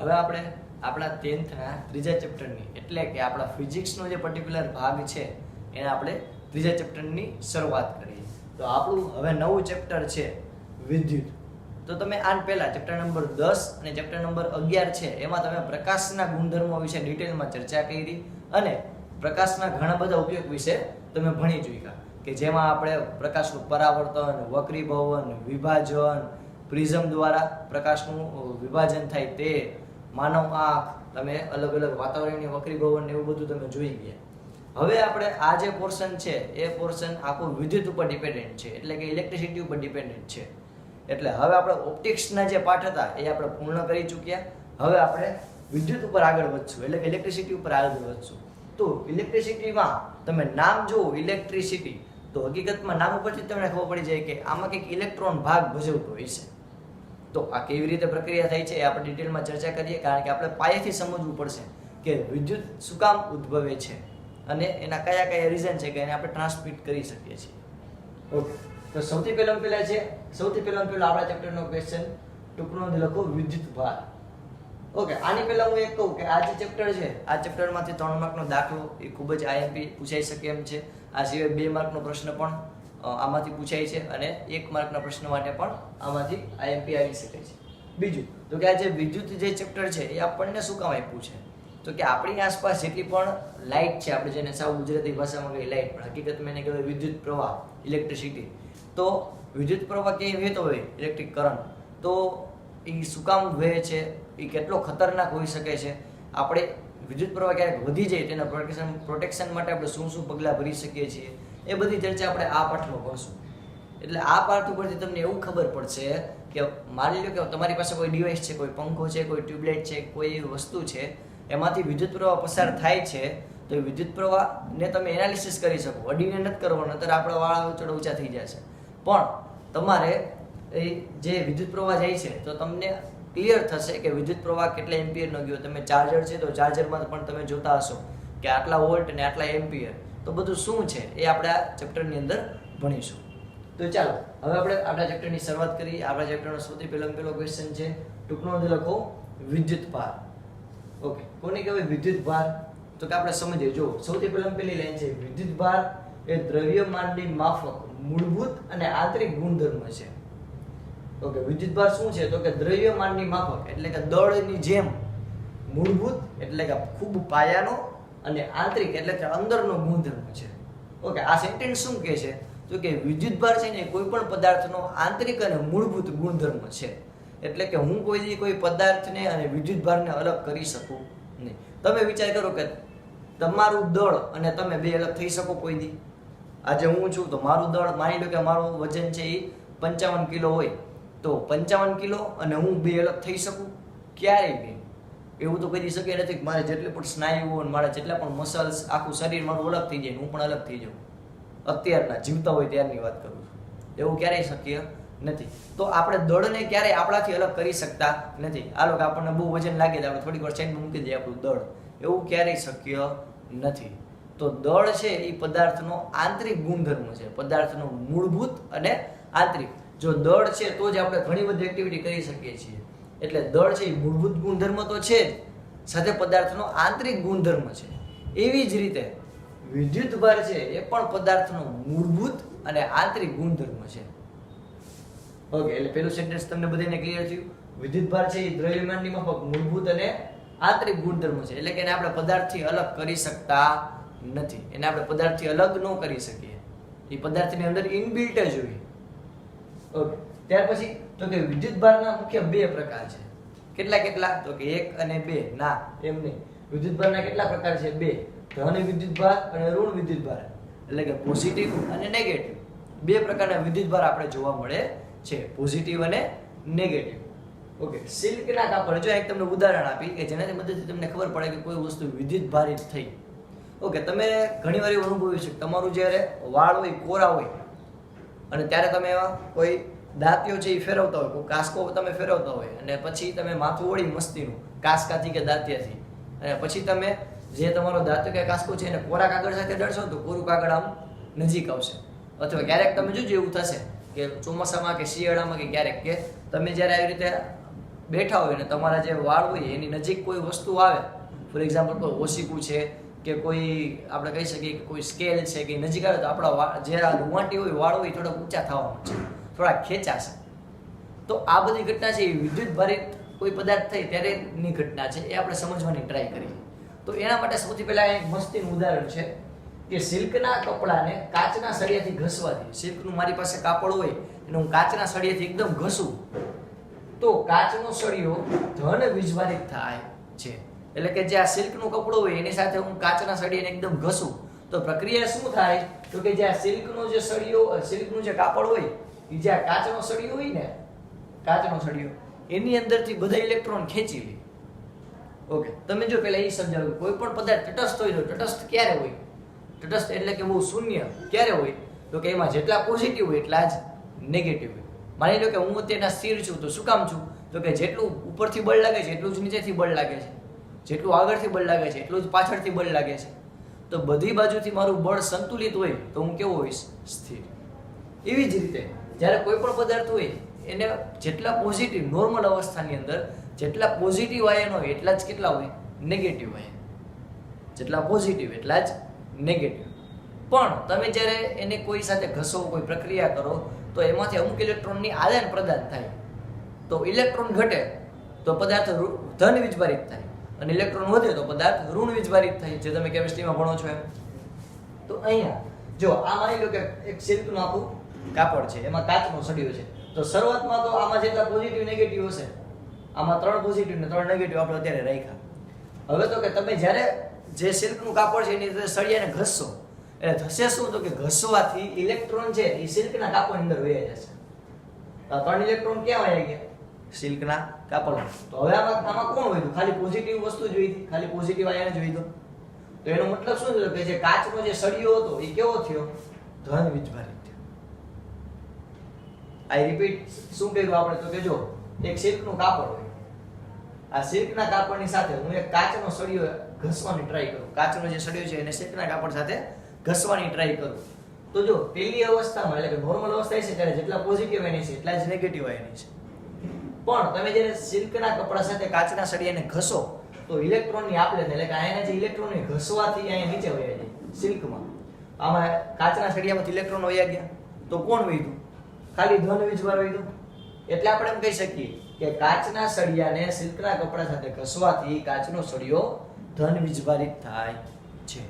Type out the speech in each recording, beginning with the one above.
હવે આપણે આપણા 10th ના ત્રીજા ચેપ્ટરની એટલે કે આપણા ફિઝિક્સનો જે પર્ટિક્યુલર ભાગ છે એને આપણે ત્રીજા ચેપ્ટરની શરૂઆત કરીએ. તો આપણું હવે નવું ચેપ્ટર છે વિદ્યુત. તો તમે આન પહેલા ચેપ્ટર નંબર 10 અને ચેપ્ટર નંબર 11 છે એમાં તમે પ્રકાશના ગુણધર્મો વિશે ડિટેલમાં ચર્ચા કરી અને પ્રકાશના ઘણા બધા ઉપયોગ વિશે તમે ભણી ચૂક્યા કે જેમાં આપણે પ્રકાશનું પરાવર્તન, વક્રીભવન, વિભાજન, પ્રિઝમ દ્વારા પ્રકાશનું વિભાજન થાય તે, માનવ આંખ, તમે અલગ અલગ વાતાવરણની વક્રીભવન ને એવું બધું તમે જોઈ ગયા. હવે આપણે આ જે પોર્શન છે એ પોર્શન આખું વિદ્યુત ઉપર ડિપેન્ડન્ટ છે એટલે કે ઇલેક્ટ્રિસિટી ઉપર ડિપેન્ડન્ટ છે. એટલે હવે આપણે ઓપ્ટિક્સના જે પાઠ હતા એ આપણે પૂર્ણ કરી ચૂક્યા. હવે આપણે વિદ્યુત ઉપર આગળ વધશું એટલે કે ઇલેક્ટ્રિસિટી ઉપર આગળ વધશું. તો ઇલેક્ટ્રિસિટીમાં તમે નામ જુઓ ઇલેક્ટ્રિસિટી તો હકીકતમાં નામ ઉપરથી તમને ખબર પડી જાય કે આમાં કંઈક ઇલેક્ટ્રોન ભાગ ભજવતો હોય છે. તો આ કેવી રીતે પ્રક્રિયા થાય છે એ આપણે ડિટેલમાં ચર્ચા કરીએ કારણ કે આપણે પાયેથી સમજવું પડશે કે વિદ્યુત શું કામ ઉદ્ભવે છે અને એના કયા કયા રીઝન છે કે એને આપણે ટ્રાન્સમિટ કરી શકીએ છીએ. ઓકે, તો સૌથી પહેલા આપણા ચેપ્ટરનો ક્વેશ્ચન ટૂંકનો લખો વિદ્યુત ભાર. ઓકે, આની પહેલા હું એક કહું કે આ જે ચેપ્ટર છે આ ચેપ્ટરમાંથી 3 માર્કનો દાખલો એ ખૂબ જ આઈએમપી પૂછાઈ શકે એમ છે. આ સિવાય 2 માર્કનો પ્રશ્ન પણ આમાંથી પૂછાય છે અને 1 માર્કના પ્રશ્ન માટે પણ આમાંથી આઈએમપી આવી શકે છે. બીજું તો કે આ જે વિદ્યુત જે ચેપ્ટર છે એ આપણને શું કામ આપ્યું છે તો કે આપણી આસપાસ જેટલી પણ લાઇટ છે, આપણે જેને સાવ ગુજરાતી ભાષામાં કહીએ લાઇટ પણ હકીકતમાં એને કહેવાય વિદ્યુત પ્રવાહ, ઇલેક્ટ્રિસિટી. તો વિદ્યુત પ્રવાહ ક્યાંય વહેતો હોય ઇલેક્ટ્રિક કરંટ તો એ શું કામ વહે છે, એ કેટલો ખતરનાક હોઈ શકે છે, આપણે વિદ્યુત પ્રવાહ ક્યારેક વધી જાય તેના પ્રોટેક્શન માટે આપણે શું શું પગલાં ભરી શકીએ છીએ એ બધી ચર્ચા આપણે આ પાઠમાં કરશું. એટલે આ પાઠ ઉપરથી તમને એવું ખબર પડશે કે માની લો કે તમારી પાસે કોઈ ડિવાઇસ છે, કોઈ પંખો છે, કોઈ ટ્યુબલાઇટ છે, કોઈ એવી વસ્તુ છે એમાંથી વિદ્યુત પ્રવાહ પસાર થાય છે તો એ વિદ્યુત પ્રવાહને તમે એનાલિસિસ કરી શકો. અડીને નથી કરવાનો નતર આપણા વાળા ઉચડ ઊંચા થઈ જશે. પણ તમારે એ જે વિદ્યુત પ્રવાહ જાય છે તો તમને ક્લિયર થશે કે વિદ્યુત પ્રવાહ કેટલા એમ્પિયરનો ગયો. તમે ચાર્જર છે તો ચાર્જરમાં પણ તમે જોતા હશો કે આટલા વોલ્ટ અને આટલા એમ્પિયર. તો બધું શું છે એ આપણે આ ચેપ્ટરની અંદર ભણીશું. તો ચાલો હવે આપણે આપણા ચેપ્ટરની શરૂઆત કરીએ. આપણા ચેપ્ટરનો સૌથી પહેલો ક્વેશ્ચન છે ટૂંકનો લખો વિદ્યુત ભાર. ઓકે, કોને કહેવાય વિદ્યુત ભાર તો કે આપણે સમજીએ. જો સૌથી પહેલી લાઈન છે વિદ્યુત ભાર એ દ્રવ્યમાનની માફક મૂળભૂત અને આંતરિક ગુણધર્મ છે. ઓકે, વિદ્યુત ભાર શું છે તો કે દ્રવ્યમાનની માફક એટલે કે દળની જેમ, મૂળભૂત એટલે કે ખૂબ પાયાનો અને આંતરિક એટલે કે અંદરનો ગુણધર્મ છે. ઓકે, આ સેન્ટેન્સ શું કહે છે તો કે વિદ્યુત ભાર છે ને કોઈ પણ પદાર્થનો આંતરિક અને મૂળભૂત ગુણધર્મ છે. એટલે કે હું કોઈ પદાર્થને અને વિદ્યુત ભારને અલગ કરી શકું નહીં. તમે વિચાર કરો કે તમારું દળ અને તમે બે અલગ થઈ શકો કોઈ દી? આજે હું છું તો મારું દળ માની લો કે મારું વજન છે એ 55 કિલો હોય તો 55 કિલો અને હું બે અલગ થઈ શકું? ક્યારેય નહીં. એવું તો કરી શક્ય નથી. મારે જેટલી પણ સ્નાયુઓ અને મારા જેટલા પણ મસલ્સ આખું શરીર મારું અલગ થઈ જાય હું પણ અલગ થઈ જાઉં. અત્યારના જીવતા હોય ત્યારની વાત કરું છું. એવું ક્યારેય શક્ય નથી. તો આપણે દળને ક્યારેય આપણાથી અલગ કરી શકતા નથી. આ લોકો આપણને બહુ વજન લાગે તો આપણે થોડીક વાર સાઈડમાં મૂકી દઈએ આપણું દળ. એવું ક્યારેય શક્ય નથી. તો દળ છે એ પદાર્થનો આંતરિક ગુણધર્મ છે, પદાર્થનો મૂળભૂત અને આંતરિક. જો દળ છે તો જ આપણે ઘણી બધી એક્ટિવિટી કરી શકીએ છીએ. એટલે દળ છે એ મૂળભૂત ગુણધર્મ તો છે જ, સાથે પદાર્થનો આંતરિક ગુણધર્મ છે. એવી જ રીતે વિદ્યુત ભાર છે એ પણ પદાર્થનો મૂળભૂત અને આંતરિક ગુણધર્મ છે. ઓકે, એટલે પેલું સેન્ટેન્સ તમને બધાને ક્લિયર થયું. વિદ્યુત ભાર છે એ દ્રવ્યમાનની માફક મૂળભૂત અને આંતરિક ગુણધર્મ છે. એટલે કે એને આપણે પદાર્થથી અલગ કરી શકતા નથી. એને આપણે પદાર્થથી અલગ ન કરી શકીએ. એ પદાર્થની અંદર ઇનબિલ્ટ જ હોય. ઓકે, ત્યાર પછી તો કે વિદ્યુત ભારના મુખ્ય 2 પ્રકાર છે. કેટલા તો કે 1 અને 2. ના, એમ નહીં. વિદ્યુત ભારના કેટલા પ્રકાર છે? 2. ધન વિદ્યુત ભાર અને ઋણ વિદ્યુત ભાર. એટલે કે પોઝિટિવ અને નેગેટિવ. 2 પ્રકારના વિદ્યુત ભાર આપણે જોવા મળે છે, પોઝિટિવ અને નેગેટિવ. ઓકે, સિલ્કના કાપડ જો એક તમને ઉદાહરણ આપી કે જેનાથી મદદથી તમને ખબર પડે કે કોઈ વસ્તુ વિદ્યુત ભારિત થઈ. ઓકે, તમે ઘણીવાર એવું અનુભવ્યું છે તમારું જ્યારે વાળ હોય કોરા હોય અને ત્યારે તમે એવા કોઈ દાંતીઓ છે એ ફેરવતા હોય, કોઈ કાસ્કો તમે ફેરવતા હોય અને પછી તમે માથું ઓળી મસ્તીનું કાસ્કાથી કે દાંતિયાથી અને પછી તમે જે તમારો દાંત કે કાસ્કો છે એને કોરા કાગળ સાથે દળશો તો કોરું કાગળ આમ નજીક આવશે. અથવા ક્યારેક તમે જોજો એવું થશે કે ચોમાસામાં કે શિયાળામાં કે ક્યારેક કે તમે જ્યારે આવી રીતે બેઠા હોય ને તમારા જે વાળ હોય એની નજીક કોઈ વસ્તુ આવે, ફોર એક્ઝામ્પલ કોઈ ઓશીકું છે કે કોઈ આપણે કહી શકીએ કે કોઈ સ્કેલ છે કે નજીક આવે તો આપણા જે રૂંવાટી હોય વાળ હોય થોડા ઊંચા થવાના છે, થોડા ખેંચાશે. તો આ બધી ઘટના છે એ વિદ્યુત ભારિત કોઈ પદાર્થ થઈ ત્યારેની ઘટના છે, એ આપણે સમજવાની ટ્રાય કરીએ. તો એના માટે સૌથી પહેલા એક મસ્તીનું ઉદાહરણ છે કે સિલ્કના કપડાને કાચના સળિયાથી ઘસવાથી, સિલ્કનું મારી પાસે કાપડ હોય અને હું કાચના સળિયાથી એકદમ ઘસું તો કાચનો સળિયો ધન વીજભારિત થાય છે. એટલે કે જે આ સિલ્કનું કપડું હોય એની સાથે હું કાચના સળિયાને એકદમ ઘસું તો પ્રક્રિયા શું થાય? તો કે જે આ સિલ્કનો જે સળિયો, સિલ્કનું જે કાપડ હોય એ જે આ કાચનો સળિયો હોય ને, કાચનો સળિયો એની અંદરથી બધા ઇલેક્ટ્રોન ખેંચી લે. ઓકે, તમે જો પહેલા એ સમજાવો, કોઈ પણ પદાર્થ તટસ્થ હોય તો તટસ્થ ક્યારે હોય? તટસ્થ એટલે કે બહુ શૂન્ય ક્યારે હોય? તો કે એમાં જેટલા પોઝિટિવ હોય એટલા જ નેગેટિવ હોય. માની લો કે હું અત્યારના સ્થિર છું તો શું કામ છું? તો કે જેટલું ઉપરથી બળ લાગે છે એટલું જ નીચેથી બળ લાગે છે, જેટલું આગળથી બળ લાગે છે એટલું જ પાછળથી બળ લાગે છે. તો બધી બાજુથી મારું બળ સંતુલિત હોય તો હું કેવો હોઈશ? સ્થિર. એવી જ રીતે જ્યારે કોઈ પણ પદાર્થ હોય એને જેટલા પોઝિટિવ નોર્મલ અવસ્થાની અંદર જેટલા પોઝિટિવ આયન હોય એટલા જ કેટલા હોય? Negative ion. જેટલા પોઝિટિવ એટલા જ નેગેટિવ. પણ તમે જ્યારે એને કોઈ સાથે ઘસો, કોઈ પ્રક્રિયા કરો તો એમાંથી અમુક ઇલેક્ટ્રોનની આદાન પ્રદાન થાય. તો ઇલેક્ટ્રોન ઘટે તો પદાર્થ ધન વીજભારિત થાય અને ઇલેક્ટ્રોન વધે તો પદાર્થ ઋણ વીજભારિત થાય, જે તમે કેમિસ્ટ્રીમાં ભણો છો એમ. તો અહીંયા જો આ માની લો કે એક સિલ્કનું આખું કાપડ છે, એમાં કાચનો સળિયો છે. તો શરૂઆતમાં તો આમાં જેટલા પોઝિટિવ નેગેટિવ હશે, આમાં 3 પોઝિટિવ ને 3 નેગેટિવ આપણે અત્યારે રાખ્યા. હવે તો કે તમે જ્યારે જે સિલ્કનું કાપડ છે એની અંદર સળિયાને ઘસશો એટલે થશે શું? તો કે ઘસવાથી ઇલેક્ટ્રોન છે એ સિલ્કના કાપડની અંદર વહી જશે. તો 3 ઇલેક્ટ્રોન ક્યાં વહી ગયા? સિલ્કના કાપડમાં. તો હવે આમાં કોણ વધ્યું? ખાલી પોઝિટિવ વસ્તુ જોઈ હતી, ખાલી પોઝિટિવ આયન જોઈ દો. તો એનો મતલબ શું થયો? કે જે કાચનો જે સળિયો હતો એ કેવો થયો? ધન વીજભારિત થયો. આઈ રિપીટ, શું કર્યું આપણે? તો કે જો એક સિલ્કનું કાપડ હોય, આ સિલ્કના કાપડની સાથે હું એક કાચનો સળિયો ઘસવાની ટ્રાય કરું, કાચનો જે સળિયો છે એને સિલ્કના કાપડ સાથે ઘસવાની ટ્રાય કરું. તો જો પહેલી અવસ્થામાં એટલે કે નોર્મલ અવસ્થા છે ત્યારે જેટલા પોઝિટિવ આયન છે એટલા જ નેગેટિવ આયન છે. પણ તમે જ્યારે સિલ્કના કપડા સાથે કાચના સળિયાને ઘસો તો ઇલેક્ટ્રોનની આપલે એટલે કે આના જે ઇલેક્ટ્રોનને ઘસવાથી અહીંયા નીચે વહી જાય સિલ્કમાં. આમાં કાચના સળિયામાંથી ઇલેક્ટ્રોન વહી ગયા તો કોણ વધ્યું? ખાલી ધન વીજભાર વધ્યું. એટલે આપણે એમ કહી શકીએ કે કાચના સળિયાને સિલ્કના કપડા સાથે ઘસવાથી કાચનો સળિયો ધન વીજભારિત થાય છે.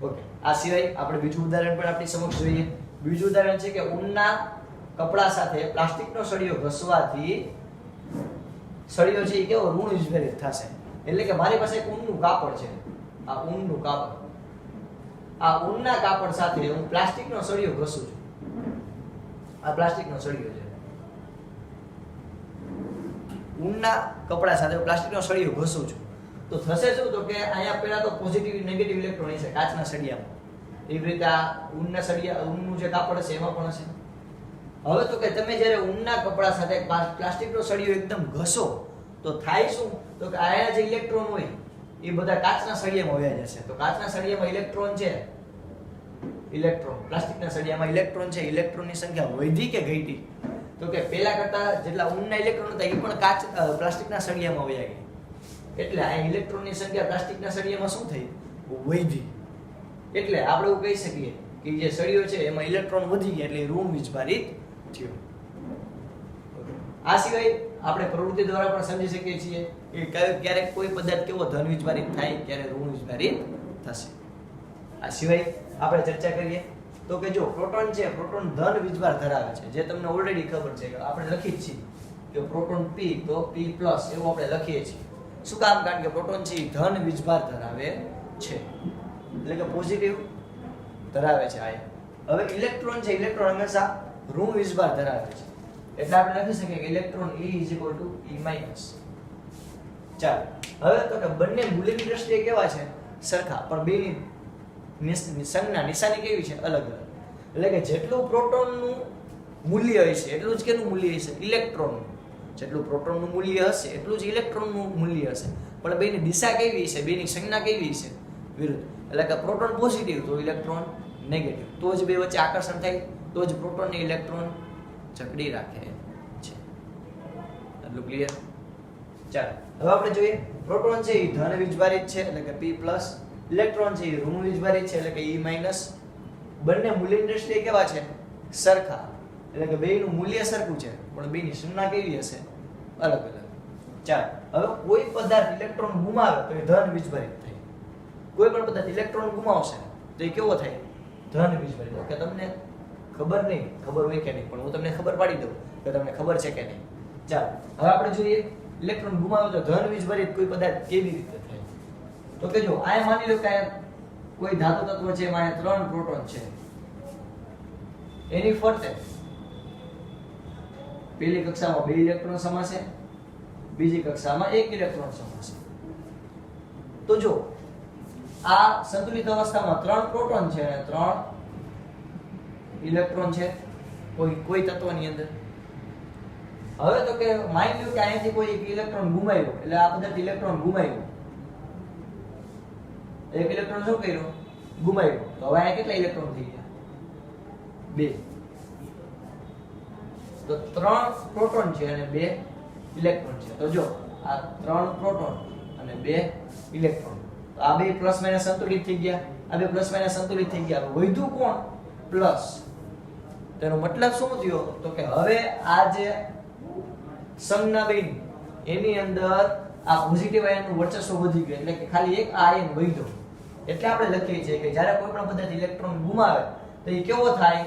ઓકે, આ સિવાય આપણે બીજું ઉદાહરણ પણ આપણી સમક્ષ જોઈએ. બીજું ઉદાહરણ છે કે ઊનના કપડા સાથે પ્લાસ્ટિકનો સળિયો ઘસવાથી સળિયો છે એ કેવો? ઋણ વીજભારિત થશે. એટલે કે મારી પાસે એક ઊનનું કાપડ છે, આ ઊનનું કાપડ, આ ઊનના કાપડ સાથે હું પ્લાસ્ટિકનો સળિયો ઘસું છું. આ પ્લાસ્ટિકનો સળિયો છે, ઊનના કપડા સાથે પ્લાસ્ટિકનો સળિયો ઘસું છું તો થશે શું? તો કે અહીંયા પહેલા તો પોઝિટિવ નેગેટિવ ઇલેક્ટ્રોન હશે કાચના સળિયામાં. એવી રીતે આ ઊનના સળિયા, ઊનનું જે કાપડ છે એમાં પણ હશે. હવે તો કે તમે જ્યારે ઊનના કપડા સાથે પ્લાસ્ટિકનો સળિયો એકદમ ઘસો તો થાય શું? તો કે આયા જે ઇલેક્ટ્રોન હોય એ બધા કાચના સળિયામાં વહી જશે. તો કાચના સળિયામાં ઇલેક્ટ્રોન છે, ઇલેક્ટ્રોન પ્લાસ્ટિકના સળિયામાં ઇલેક્ટ્રોન છે, ઇલેક્ટ્રોનની સંખ્યા વધી કે ઘટી? તો કે પહેલા કરતા જેટલા ઊનના ઇલેક્ટ્રોન હતા એ પણ પ્લાસ્ટિકના સળિયામાં વહી ગયા. એટલે આ ઇલેક્ટ્રોનની સંખ્યા પ્લાસ્ટિકના સળિયામાં શું થઈ? વધી. એટલે આપણે એવું કહી શકીએ કે જે સળિયો છે એમાં ઇલેક્ટ્રોન વધી ગયા એટલે ઋણ વીજભારિત થયો. આ સિવાય આપણે પ્રવૃત્તિ દ્વારા પણ સમજી શકીએ છીએ કે ક્યારેક કોઈ પદાર્થ કેવો ધન વીજભારિત થાય, ક્યારે ઋણ વીજભારિત થશે. આ સિવાય આપણે ચર્ચા કરીએ તો કે જો પ્રોટોન છે, પ્રોટોન ધન વીજભાર ધરાવે છે, જે તમને ઓલરેડી ખબર છે કે આપણે લખી જ છીએ કે પ્રોટોન P તો P+ એવું આપણે લખીએ છીએ. શું કામ? કારણ કે પ્રોટોન છે ધન વીજભાર ધરાવે છે, એટલે કે પોઝિટિવ ધરાવે છે આયન. હવે ઇલેક્ટ્રોન છે, ઇલેક્ટ્રોન હંમેશા ઋણ વીજભાર ધરાવે છે, એટલે આપણે લખી શકીએ કે ઇલેક્ટ્રોન E E-. ચાલો હવે તો કે બંને મૂલ્યની દ્રષ્ટિએ કેવા છે? સરખા, પણ બેની સંજ્ઞા નિશાની કેવી છે? અલગ અલગ. એટલે કે જેટલું પ્રોટોનનું મૂલ્ય હશે એટલું જ કેનું મૂલ્ય હશે? ઇલેક્ટ્રોનનું. જેટલું પ્રોટોનનું મૂલ્ય હશે એટલું જ ઇલેક્ટ્રોનનું મૂલ્ય હશે, પણ બેની દિશા કેવી છે? બેની સંજ્ઞા કેવી છે? વિરુદ્ધ. એટલે કે પ્રોટોન પોઝિટિવ તો ઇલેક્ટ્રોન નેગેટિવ, તો જ બે વચ્ચે આકર્ષણ થાય, તો જ પ્રોટોન ને ઇલેક્ટ્રોન જકડી રાખે છે. આટલું ક્લિયર. ચાલો હવે આપણે જોઈએ પ્રોટોન છે એ ધન વીજભારિત છે એટલે કે P+, ઇલેક્ટ્રોન છે એ ઋણ વીજભારિત છે એટલે કે E-. બંને મૂલ્યની દ્રષ્ટિએ કેવા છે? સરખા, એટલે કે બેયનું મૂલ્ય સરખું છે પણ બેયની સંજ્ઞા કેવી હશે? અલગ અલગ. ચાલો હવે કોઈ પદાર્થ ઇલેક્ટ્રોન ગુમાવે તો એ ધન વીજભારિત થાય. કોઈ પણ પદાર્થ ઇલેક્ટ્રોન ગુમાવશે તો એ કેવો થાય? ધન વીજભારિત. કે તમને ખબર નહીં, ખબર હોય કે નહીં, પણ હું તમને ખબર પાડી દઉં કે તમને ખબર છે કે નહીં. ચાલો હવે આપણે જોઈએ ઇલેક્ટ્રોન ગુમાવે તો ધન વીજભારિત કોઈ પદાર્થ કેવી રીતે થાય? તો કે જો આ માની લો કે કોઈ ધાતુ તત્વ છે એમાં 3 પ્રોટોન છે, એની ફરતે પહેલી કક્ષામાં 2 ઇલેક્ટ્રોન સમાશે, બીજી કક્ષામાં 1 ઇલેક્ટ્રોન સમાશે. તો જો આ સંતુલિત અવસ્થામાં 3 પ્રોટોન છે અને 3 ઇલેક્ટ્રોન છે કોઈ તત્વની અંદર. હવે તો કે માની લો કે અહીંયાથી કોઈ એક ઇલેક્ટ્રોન ગુમાવ્યો, એટલે આ પદાર્થ ઇલેક્ટ્રોન ગુમાવ્યો, એક ઇલેક્ટ્રોન શું કર્યો? ગુમાવ્યો. તો હવે અહીંયા કેટલા ઇલેક્ટ્રોન થઈ ગયા? 2. તો 3 પ્રોટોન છે અને 2 ઇલેક્ટ્રોન છે. તો જો આ 3 પ્રોટોન અને 2 ઇલેક્ટ્રોન, તો આ બે પ્લસ માઇનસ સંતુલિત થઈ ગયા, આ બે પ્લસ માઇનસ સંતુલિત થઈ ગયા. વધ્યું કોણ? પ્લસ. તેનો મતલબ શું થયો? તો કે હવે આ જે સંજ્ઞા બની એની અંદર આ પોઝિટિવ આયનનું વર્ચસ્વ વધી ગયું, એટલે કે ખાલી એક આયન વધ્યો. એટલે આપણે લખીએ છીએ કે જ્યારે કોઈ પણ પદાર્થ ઇલેક્ટ્રોન ગુમાવે તો એ કેવો થાય?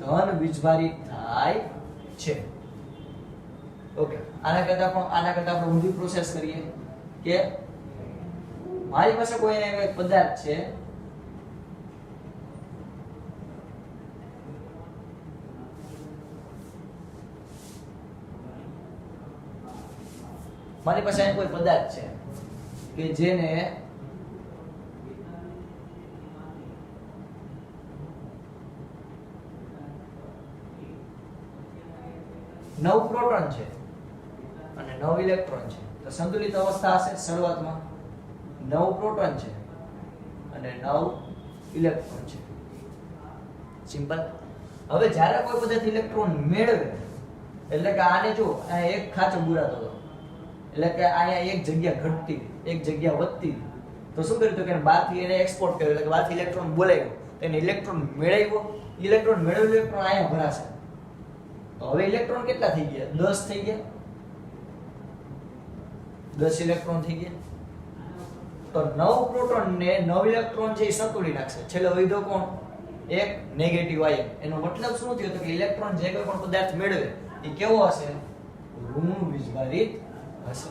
ધન વીજભારિત થાય છે. ઓકે, આના કરતા આપણે ઊંધી પ્રોસેસ કરીએ કે મારી પાસે કોઈ એક પદાર્થ છે, મારી પાસે અહીં કોઈ પદાર્થ છે કે જેને નવ પ્રોટોન છે અને 9 ઇલેક્ટ્રોન છે. તો સંતુલિત અવસ્થા હશે શરૂઆતમાં 9 પ્રોટોન છે અને 9 ઇલેક્ટ્રોન છે. સિમ્પલ. હવે જ્યારે કોઈ પદાર્થ ઇલેક્ટ્રોન મેળવે એટલે કે આને જો આ એક ખાંચો બુરાતો હતો, એટલે કે અહીંયા એક જગ્યા ઘટતી, એક જગ્યા વધતી, તો શું કર્યું? તો કે બહારથી એને એક્સપોર્ટ કર્યો, એટલે કે બહારથી ઇલેક્ટ્રોન બોલાવ્યો, એને ઇલેક્ટ્રોન મેળવ્યો, ઇલેક્ટ્રોન મેળવેલો ઇલેક્ટ્રોન અહીંયા ભરાશે. તો હવે ઇલેક્ટ્રોન કેટલા થઈ ગયા? 10 થઈ ગયા. 10 ઇલેક્ટ્રોન થઈ ગયા. તો 9 પ્રોટોન ને 9 ઇલેક્ટ્રોન છે એ સંતુલિત નાખશે. છેલ્લે વધ્યો કોણ? એક નેગેટિવ આયન. એનો મતલબ શું થયો? તો કે ઇલેક્ટ્રોન જે કોઈ પણ પદાર્થ મેળવે એ કેવો હશે? ઋણ વીજભારિત હશે.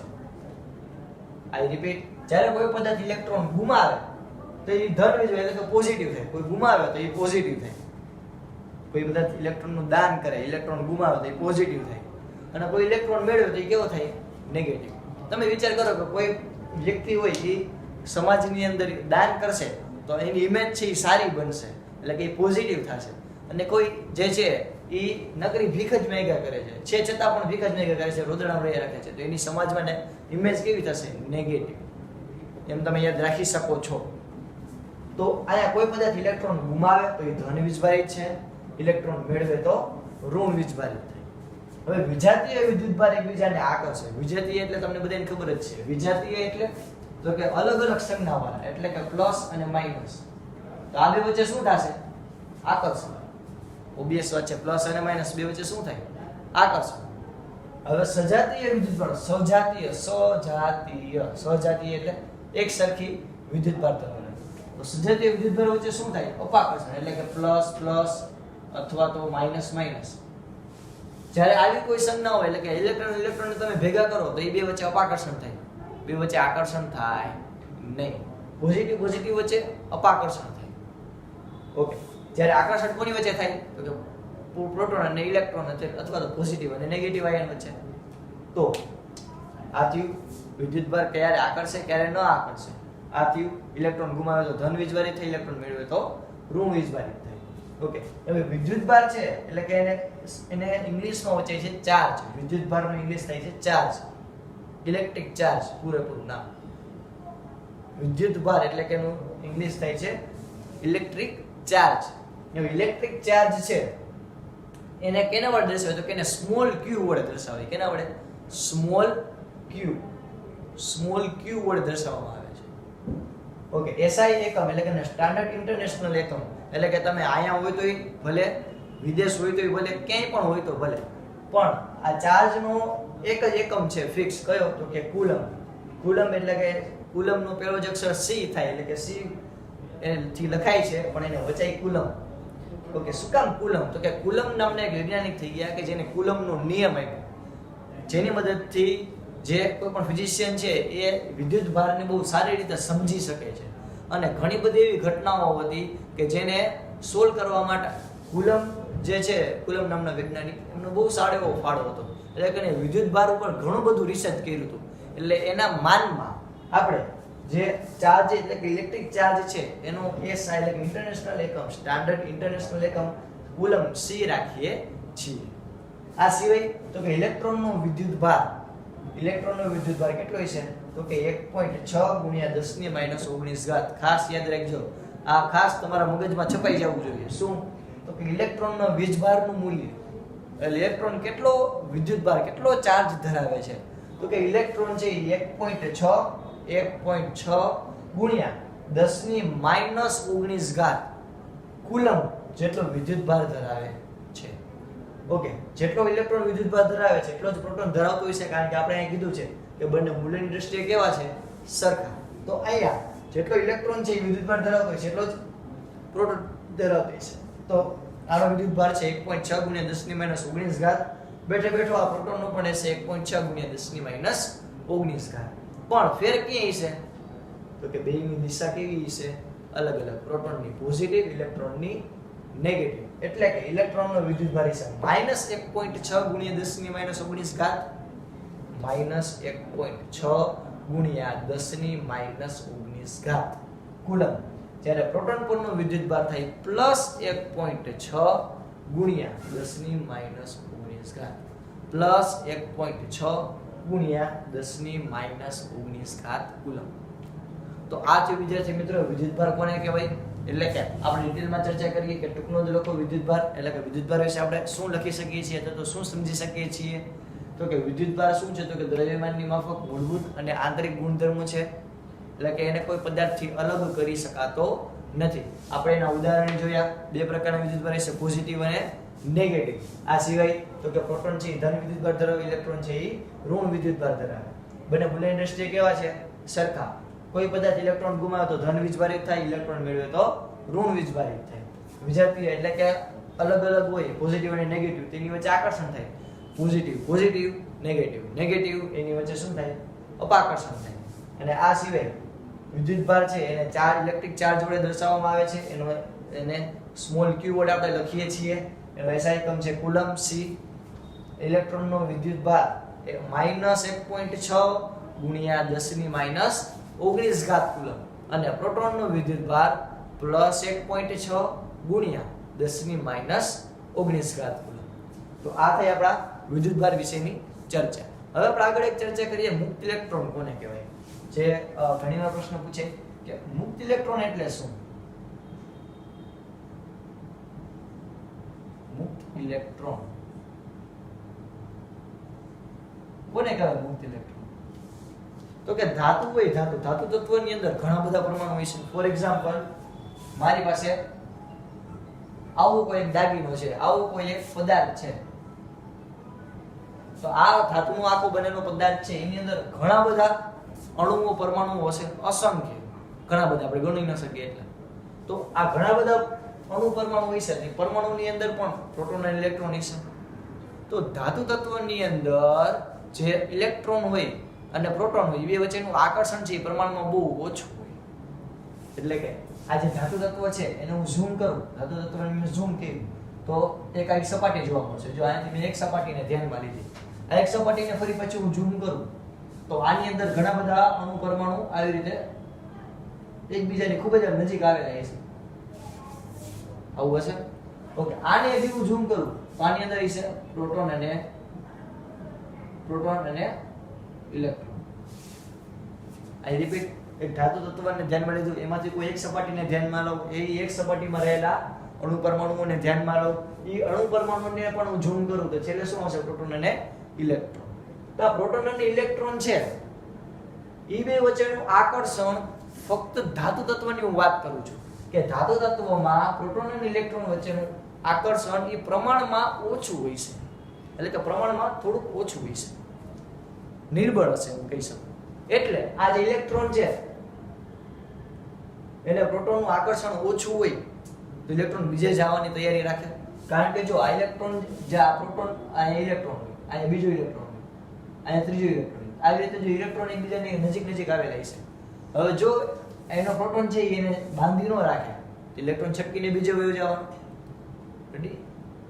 આઈ રિપીટ, જ્યારે કોઈ પદાર્થ ઇલેક્ટ્રોન ગુમાવે તો એ ધન વીજભારિત એટલે કે પોઝિટિવ થાય. કોઈ ગુમાવે તો એ પોઝિટિવ થાય. કોઈ પદાર્થ ઇલેક્ટ્રોનનું દાન કરે, ઇલેક્ટ્રોન ગુમાવે તો એ પોઝિટિવ થાય, અને કોઈ ઇલેક્ટ્રોન મેળવે તો એ કેવો થાય? નેગેટિવ. તમે વિચાર કરો કે કોઈ વ્યક્તિ હોય એ સમાજની અંદર દાન કરશે તો એની ઇમેજ છે એ સારી બનશે, એટલે કે એ પોઝિટિવ થશે. અને કોઈ જે છે એ નકરી ભીખ જ મેગા કરે છે છતાં પણ ભીખ જ મેગા કરે છે, રોદડામાં રહી રાખે છે, તો એની સમાજમાં ઇમેજ કેવી થશે? નેગેટિવ. એમ તમે યાદ રાખી શકો છો. તો અહીંયા કોઈ પદાર્થ ઇલેક્ટ્રોન ગુમાવે તો એ ધન વીજભારિત છે, ઇલેક્ટ્રોન મેળવે તો ઋણ વીજભારિત થાય. હવે વિજાતીય વિદ્યુતભાર એકબીજાને આકર્ષે. વિજાતીય એટલે તમને બધાને ખબર જ છે. વિજાતીય એટલે તો કે અલગ અલગ સંજ્ઞાવાળા, એટલે કે પ્લસ અને માઈનસ. તો આ બે વચ્ચે શું થશે? આકર્ષણ. ઓબિયસ વાત છે, પ્લસ અને માઈનસ બે વચ્ચે શું થાય? આકર્ષણ. હવે સજાતીય વિદ્યુતભાર, સજાતીય એટલે એક સરખી વિદ્યુતભાર ધરાવે. તો સજાતીય વિદ્યુતભાર વચ્ચે શું થાય? અપાકર્ષણ, એટલે કે પ્લસ પ્લસ અથવા તો માઈનસ માઈનસ. જ્યારે આવી કોઈ સંજ્ઞા હોય, એટલે કે ઇલેક્ટ્રોન તમે ભેગા કરો તો એ બે વચ્ચે અપાકર્ષણ થાય, બે વચ્ચે આકર્ષણ થાય નહીં. પોઝિટિવ વચ્ચે અપાકર્ષણ થાય. ઓકે, જ્યારે આકર્ષણ કોની વચ્ચે થાય? તો કે પ્રોટોન અને ઇલેક્ટ્રોન અથવા તો પોઝિટિવ અને નેગેટિવ આયન વચ્ચે. તો આ થયું વિદ્યુતભાર ક્યારે આકર્ષે ક્યારે ન આકર્ષે. આ થયું ઇલેક્ટ્રોન ગુમાવે તો ધન વીજભારિત થાય, ઇલેક્ટ્રોન મેળવે તો ઋણ વીજભારિત થાય. ઓકે, હવે વિદ્યુતભાર છે એટલે કે એને ઇંગ્લિશમાં વચ્ચે છે ચાર્જ. વિદ્યુતભારનો ઇંગ્લિશ થાય છે ચાર્જ, ઇલેક્ટ્રિક ચાર્જ પૂરેપૂરું નામ. વિદ્યુતભાર એટલે કે એનું ઇંગ્લિશ થાય છે ઇલેક્ટ્રિક ચાર્જ. હવે ઇલેક્ટ્રિક ચાર્જ છે એને કેના વડે દર્શાવે? તો કે એને સ્મોલ ક્યુ વડે દર્શાવે. કેના વડે? સ્મોલ ક્યુ વડે દર્શાવવામાં આવે છે. ઓકે, એસઆઈ એકમ એટલે કે સ્ટાન્ડર્ડ ઇન્ટરનેશનલ એકમ એટલે કે તમે અહીંયા હોય તોય ભલે, વિદેશ હોય તોય ભલે, ક્યાંય પણ હોય તો ભલે, પણ આ ચાર્જનો એક જ એકમ છે ફિક્સ. કયો? તો કે કુલમ. કુલમ એટલે કે કુલમનો પહેલો જ અક્ષર સી થાય એટલે કે સી થી લખાય છે પણ એને વચાય કુલમ. ઓકે, શું કામ કુલમ? તો કે કુલમ નામના એક વૈજ્ઞાનિક થઈ ગયા કે જેને કુલમનો નિયમ આપ્યો, જેની મદદથી જે કોઈ પણ ફિઝિશિયન છે એ વિદ્યુત ભારને બહુ સારી રીતે સમજી શકે છે. અને ઘણી બધી એવી ઘટનાઓ હતી કે જેને સોલ્વ કરવા માટે કુલમ જે છે, કુલમ નામના વૈજ્ઞાનિક, એમનો બહુ સારો એવો ફાળો હતો. એટલે કે વિદ્યુત ભાર ઉપર ઘણું બધું રિસર્ચ કર્યું હતું. એટલે એના માનમાં આપણે જે ચાર્જ એટલે કે ઇલેક્ટ્રિક ચાર્જ છે એનો એસઆઈ એટલે કે ઇન્ટરનેશનલ એકમ, સ્ટાન્ડર્ડ ઇન્ટરનેશનલ એકમ કુલમ સી રાખીએ છીએ. આ સિવાય તો કે ઇલેક્ટ્રોનનો વિદ્યુત ભાર કેટલો છે? તો કે 1.6 ગુણ્યા 10 ની -19 ઘાત. ખાસ યાદ રાખજો, આ ખાસ તમારા મગજમાં છપાઈ જવું જોઈએ. શું? તો કે ઇલેક્ટ્રોનનો વીજભારનું મૂલ્ય, એટલે ઇલેક્ટ્રોન કેટલો વિદ્યુત ભાર, કેટલો ચાર્જ ધરાવે છે? તો કે ઇલેક્ટ્રોન છે 1.6 ગુણ્યા 10 ની -19 ઘાત કુલમ જેટલો વિદ્યુત ભાર ધરાવે છે. ઓકે, જેટલો ઇલેક્ટ્રોન વિદ્યુત ભાર ધરાવે છે એટલો જ પ્રોટોન ધરાવતો હોય છે, કારણ કે આપણે અહીં કીધું છે કે બંને મૂલ્યની દ્રષ્ટિએ કેવા છે? સરખા. તો અહીંયા જેટલો ઇલેક્ટ્રોન છે એ વિદ્યુત ભાર ધરાવતો હોય છે એટલો જ પ્રોટોન ધરાવતો છે. તો આનો વિદ્યુત ભાર છે 1.6 ગુણ્યા 10 ની -19 ઘાત. બેઠે બેઠો આ પ્રોટોનનો પણ હશે 1.6 ગુણ્યા 10 ની -19 ઘાત. પણ ફેર ક્યાં છે? તો કે બેયની દિશા કેવી છે? અલગ અલગ. પ્રોટોનની પોઝિટિવ, ઇલેક્ટ્રોનની નેગેટિવ. એટલે કે ઇલેક્ટ્રોનનો વિદ્યુત ભાર છે -1.6 ગુણ્યા 10 ની -19 ઘાત, -1.6 ગુણ્યા 10 ની -19 ઘાત કુલમ. જ્યારે પ્રોટોન પરનો વિદ્યુત ભાર થાય +1.6 ગુણ્યા 10 ની -19 ઘાત, +1.6 ગુણ્યા 10 ની -19 ઘાત કુલમ. તો આ છે વિદ્યાર્થી મિત્રો વિદ્યુતભાર કોને કહેવાય? એટલે કે આપણે ડિટેલમાં ચર્ચા કરીએ કે ટૂંકનો જ લખો વિદ્યુતભાર. એટલે કે વિદ્યુતભાર વિશે આપણે શું લખી શકીએ છીએ અથવા તો શું સમજી શકીએ છીએ? તો કે વિદ્યુતભાર શું છે? તો કે દ્રવ્યમાનની માફક મૂળભૂત અને આંતરિક ગુણધર્મો છે. એટલે કે એને કોઈ પદાર્થથી અલગ કરી શકાતો નથી. આપણે એના ઉદાહરણ જોયા. બે પ્રકારના વિદ્યુતભાર છે, પોઝિટિવ અને નેગેટિવ. આ સિવાય તો કે પ્રોટોન છે ધન વિદ્યુતભાર ધરાવે, ઇલેક્ટ્રોન છે એ ઋણ વિદ્યુતભાર ધરાવે. બંને મૂલ્યની દ્રષ્ટિએ કેવા છે? સરખા. કોઈ પદાર્થ ઇલેક્ટ્રોન ગુમાવે તો ધન વીજભારિત થાય, ઇલેક્ટ્રોન મેળવે તો ઋણ વીજભારિત થાય. વિદ્યાર્થી એટલે કે અલગ અલગ હોય, પોઝિટિવ અને નેગેટિવ, તેની વચ્ચે આકર્ષણ થાય. પોઝિટિવ નેગેટિવ એની વચ્ચે શું થાય? અપાકર્ષણ થાય. અને આ સિવાય વિદ્યુતભાર છે એને ચાર્જ, ઇલેક્ટ્રિક ચાર્જ વડે દર્શાવવામાં આવે છે. એને સ્મોલ ક્યુ વડે આપણે લખીએ છીએ. એનો એસઆઈ એકમ છે કુલમ સી. ઇલેક્ટ્રોનનો વિદ્યુતભાર એ -1.6 ગુણ્યા 10 ની -19 ઘાત કુલમ. અને પ્રોટોનનો વિદ્યુતભાર +1.6 ગુણ્યા 10 ની -19 ઘાત કુલમ. તો આ થઈ આપણા વિદ્યુતભાર વિશેની ચર્ચા. હવે આપણે આગળ એક ચર્ચા કરીએ મુક્ત ઇલેક્ટ્રોન કોને કહેવાય? જે ઘણીવાર પ્રશ્ન પૂછે કે મુક્ત ઇલેક્ટ્રોન એટલે શું? મુક્ત ઇલેક્ટ્રોન કોને કહેવાય? મુક્ત ઇલેક્ટ્રોન તો કે ધાતુ હોય, ધાતુ તત્વની અંદર ઘણા બધા પરમાણુ હોય છે. ફોર એક્ઝામ્પલ, મારી પાસે આવો કોઈ એક દાગીનો છે, આવો કોઈ એક પદાર્થ છે. તો આ ધાતુનો આખો બનેલો પદાર્થ છે એની અંદર ઘણા બધા અણુઓ, પરમાણુઓ હશે, અસંખ્ય, ઘણા બધા, આપણે ગણી ન શકીએ એટલે. તો આ ઘણા બધા અણુ પરમાણુ હોય છે. પરમાણુની અંદર પણ પ્રોટોન અને ઇલેક્ટ્રોન હશે. તો ધાતુ તત્વની અંદર જે ઇલેક્ટ્રોન હોય અને પ્રોટોન હોય, બે વચ્ચેનું આકર્ષણ છે એ પ્રમાણમાં બહુ ઓછું હોય. એટલે કે આ જે ધાતુ તત્વ છે એને હું ઝૂમ કરું, ધાતુ તત્વને ઝૂમ કર્યું તો એક આ સપાટી જોવા મળશે. જો આનાથી મેં એક સપાટીને ધ્યાનમાં લીધી, આ એક સપાટીને ફરી પછી હું ઝૂમ કરું તો આની અંદર ઘણા બધા અણુ પરમાણુ આવી રીતે એકબીજાની ખૂબ જ નજીક આવેલા છે. આવું હશે. ઓકે, આને હજી હું ઝૂમ કરું તો આની અંદર છે પ્રોટોન અને ઇલેક્ટ્રોન. આઈ રિપીટ, એક ધાતુ તત્વને ધ્યાનમાં લીધું, એમાંથી કોઈ એક સપાટીને ધ્યાનમાં લો, એ એક સપાટીમાં રહેલા અણુ પરમાણુઓને ધ્યાનમાં લો, એ અણુ પરમાણુને પણ હું ઝૂમ કરું તો છેલ્લે શું હશે? પ્રોટોન અને ઇલેક્ટ્રોન. તો આ પ્રોટોન અને ઇલેક્ટ્રોન છે એ બે વચ્ચેનું આકર્ષણ ફક્ત ધાતુ તત્વની હું વાત કરું છું કે ધાતુ તત્વમાં પ્રોટોન અને ઇલેક્ટ્રોન વચ્ચેનું આકર્ષણ એ પ્રમાણમાં ઓછું હોય છે, એટલે કે પ્રમાણમાં થોડુંક ઓછું હોય છે, નિર્બળ હશે હું કહી શકું. એટલે આ જે ઇલેક્ટ્રોન છે એને પ્રોટોનનું આકર્ષણ ઓછું હોય તો ઇલેક્ટ્રોન બીજે જવાની તૈયારી રાખે, કારણ કે જો આ ઇલેક્ટ્રોન જે આ પ્રોટોન આ ઇલેક્ટ્રોન હોય, આ બીજો ઇલેક્ટ્રોન હોય, આ ત્રીજો ઇલેક્ટ્રોન હોય, આવી રીતે જો ઇલેક્ટ્રોન એકબીજાની નજીક નજીક આવેલા છે, હવે જો એનો પ્રોટોન છે એને બાંધી ન રાખે તો ઇલેક્ટ્રોન છટકીને બીજે વયો જવાનો. રેડી?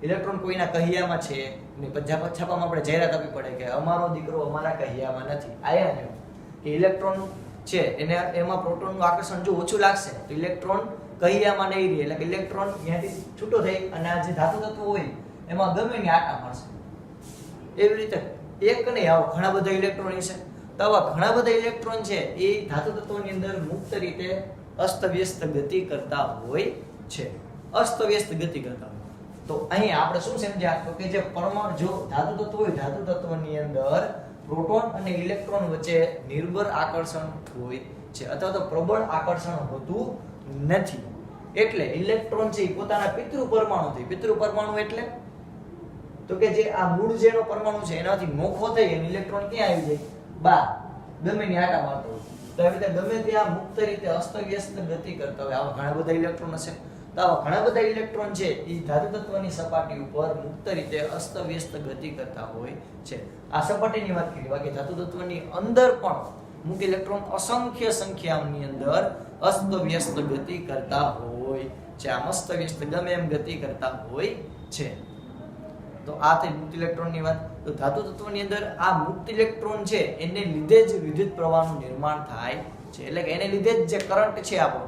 ઇલેક્ટ્રોન કોઈના કહિયામાં છે ને છાપામાં આપણે જાહેરાત આપવી પડે કે અમારો દીકરો અમારા કહિયામાં નથી. આયા ને કે ઇલેક્ટ્રોન છે એને એમાં પ્રોટોનનું આકર્ષણ જો ઓછું લાગશે તો ઇલેક્ટ્રોન કહિયામાં નહીં રહે, એટલે કે ઇલેક્ટ્રોન ત્યાંથી છૂટો થઈ અને આ જે ધાતુ તત્વો હોય એમાં ગમે ને આટા મારશે. એવી રીતે એક નહીં આવા ઘણા બધા ઇલેક્ટ્રોન છે, તો આવા ઘણા બધા ઇલેક્ટ્રોન છે એ ધાતુ તત્વોની અંદર મુક્ત રીતે અસ્તવ્યસ્ત ગતિ કરતા હોય છે, અસ્તવ્યસ્ત ગતિ કરતા હોય. તો અહીં આપણે શું સમજ્યા તો કે જે પરમાણુ જો ધાતુ તત્વ હોય, ધાતુ તત્વની અંદર પ્રોટોન અને ઇલેક્ટ્રોન વચ્ચે નિર્બળ આકર્ષણ હોય છે અથવા તો પ્રબળ આકર્ષણ હોતું નથી. એટલે ઇલેક્ટ્રોન છે એ પોતાના પિતૃ પરમાણુથી, પિતૃ પરમાણુ એટલે તો કે જે આ મૂળ જેનો પરમાણુ છે એનાથી નોખો થઈ અને ઇલેક્ટ્રોન ક્યાં આવી જાય? બહાર ગમે ની આટા મારતો હોય. તો આવી રીતે ગમે ત્યાં મુક્ત રીતે અસ્તવ્યસ્ત ગતિ કરતા હોય આવા ઘણા બધા ઇલેક્ટ્રોન હશે. તો આવા ઘણા બધા ઇલેક્ટ્રોન છે એ ધાતુ તત્વની સપાટી ઉપર મુક્ત રીતે અસ્તવ્યસ્ત ગતિ કરતા હોય છે. આ સપાટીની વાત કરી, બાકી ધાતુ તત્વની અંદર પણ અમુક ઇલેક્ટ્રોન અસંખ્ય સંખ્યાની અંદર અસ્તવ્યસ્ત ગતિ કરતા હોય છે. આ અસ્તવ્યસ્ત ગમે એમ ગતિ કરતા હોય છે. તો આ થઈ મુક્ત ઇલેક્ટ્રોનની વાત. તો ધાતુ તત્વની અંદર આ મુક્ત ઇલેક્ટ્રોન છે એને લીધે જ વિદ્યુત પ્રવાહનું નિર્માણ થાય છે, એટલે કે એને લીધે જ જે કરંટ છે આપણો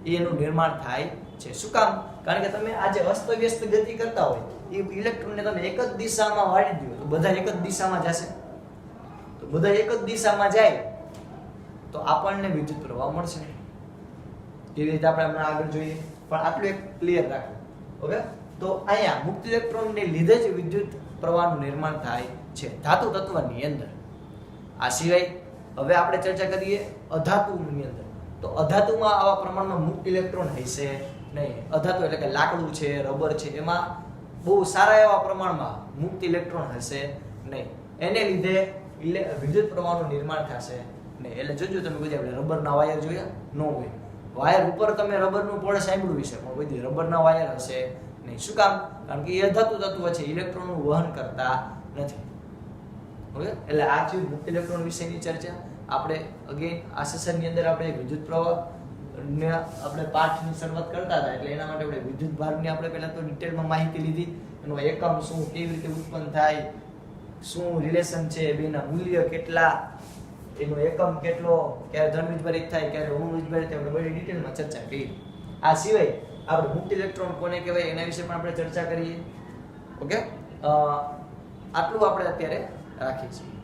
એનું નિર્માણ થાય છે. શું કામ? કારણ કે તમે આ જે અસ્તવ્યસ્ત ગતિ કરતા હોય એ ઇલેક્ટ્રોનને તમે એક જ દિશામાં વાળી દો તો બધા એક જ દિશામાં જશે. તો બધા એક જ દિશામાં જાય તો આપણને વિદ્યુત પ્રવાહ મળશે. કેવી રીતે આપણે હમણાં આગળ જોઈએ, પણ આટલું એક ક્લિયર રાખો. ઓકે? તો અહીંયા મુક્ત ઇલેક્ટ્રોનને લીધે જ વિદ્યુત પ્રવાહનું નિર્માણ થાય છે ધાતુ તત્વની અંદર. આ સિવાય હવે આપણે ચર્ચા કરીએ અધાતુની અંદર. તો અધાતુમાં આવા પ્રમાણમાં મુક્ત ઇલેક્ટ્રોન હશે નહીં. અધાતુ એટલે કે લાકડું છે, રબર છે, એમાં બહુ સારા એવા પ્રમાણમાં મુક્ત ઇલેક્ટ્રોન હશે નહીં. એને લીધે વિદ્યુત પ્રવાહનું નિર્માણ થશે નહીં. એટલે જોજો તમે કોઈ આપણે રબરના વાયર જોયા ન હોય. વાયર ઉપર તમે રબરનું પડ સાંભળ્યું હશે પણ કોઈ રબરના વાયર હશે નહીં. શું કામ? કારણ કે એ અધાતુ તત્વ છે, ઇલેક્ટ્રોનનું વહન કરતા નથી. ઓકે? એટલે આ છે મુક્ત ઇલેક્ટ્રોન વિશેની ચર્ચા. આપણે અગેન આ સેશનની અંદર આપણે વિદ્યુત પ્રવાહ ને આપણે પાઠની શરૂઆત કરતા હતા, એટલે એના માટે આપણે વિદ્યુત ભારની આપણે પહેલા તો ડિટેલમાં માહિતી લીધી. એનો એકમ શું, કેવી રીતે ઉત્પન્ન થાય, શું રિલેશન છે, બેના મૂલ્ય કેટલા, એનો એકમ કેટલો, ક્યારે ધન વીજભારિત થાય, ક્યારે ઋણ વીજભારિત થાય, આપણે બધી ડિટેલમાં ચર્ચા કરી. આ સિવાય આપણે મુક્ત ઇલેક્ટ્રોન કોને કહેવાય એના વિશે પણ આપણે ચર્ચા કરીએ. ઓકે? આટલું આપણે અત્યારે રાખીએ છીએ.